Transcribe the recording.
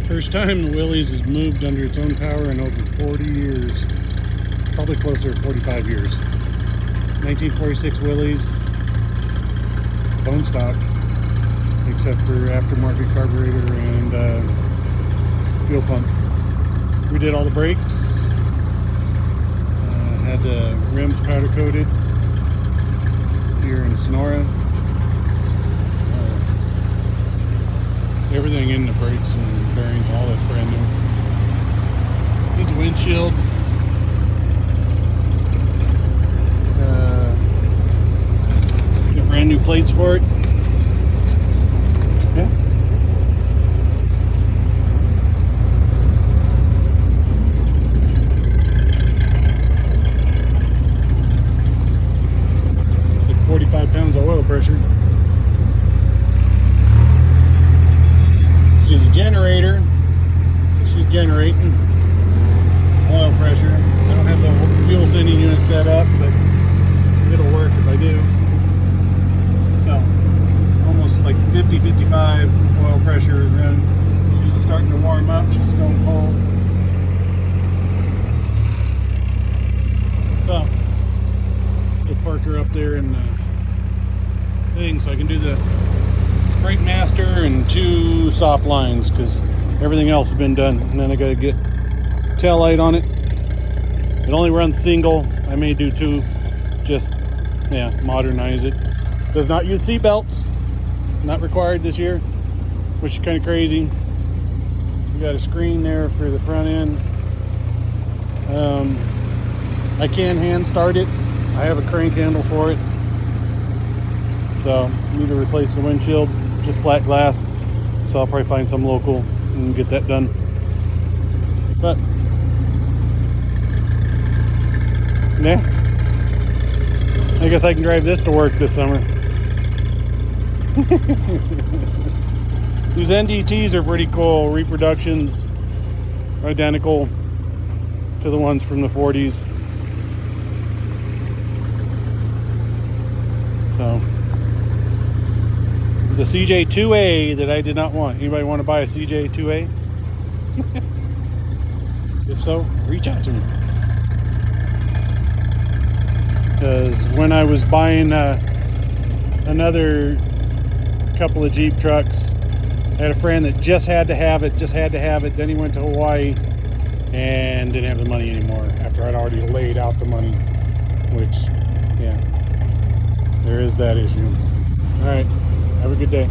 First time the Willys has moved under its own power in over 40 years. Probably closer to 45 years. 1946 Willys, bone stock, except for aftermarket carburetor and fuel pump. We did all the brakes, had the rims powder coated here in Sonora. Everything in the brakes and bearings, all that's brand new. Needs a windshield. Got brand new plates for it. Yeah. Like 45 pounds of oil pressure. See the generator, she's generating oil pressure. I don't have the fuel sending unit set up, but it'll work if I do. So almost like 50-55 oil pressure is running. She's just starting to warm up. She's going cold. So we'll park her up there in the thing so I can do the brake master and 2 soft lines, because everything else has been done. And then I gotta get tail light on it. It only runs single. I may do 2, just modernize it. Does not use seat belts, not required this year, which is kind of crazy. We got a screen there for the front end. I can hand start it. I have a crank handle for it, so I need to replace the windshield. Just flat glass, so I'll probably find some local and get that done. But yeah, I guess I can drive this to work this summer. These NDTs are pretty cool. Reproductions, identical to the ones from the 40s. So the CJ2A that I did not want. Anybody want to buy a CJ2A? If so, reach out to me. Because when I was buying another couple of Jeep trucks, I had a friend that just had to have it. Then he went to Hawaii and didn't have the money anymore after I'd already laid out the money. Which, yeah, there is that issue. All right. Have a good day.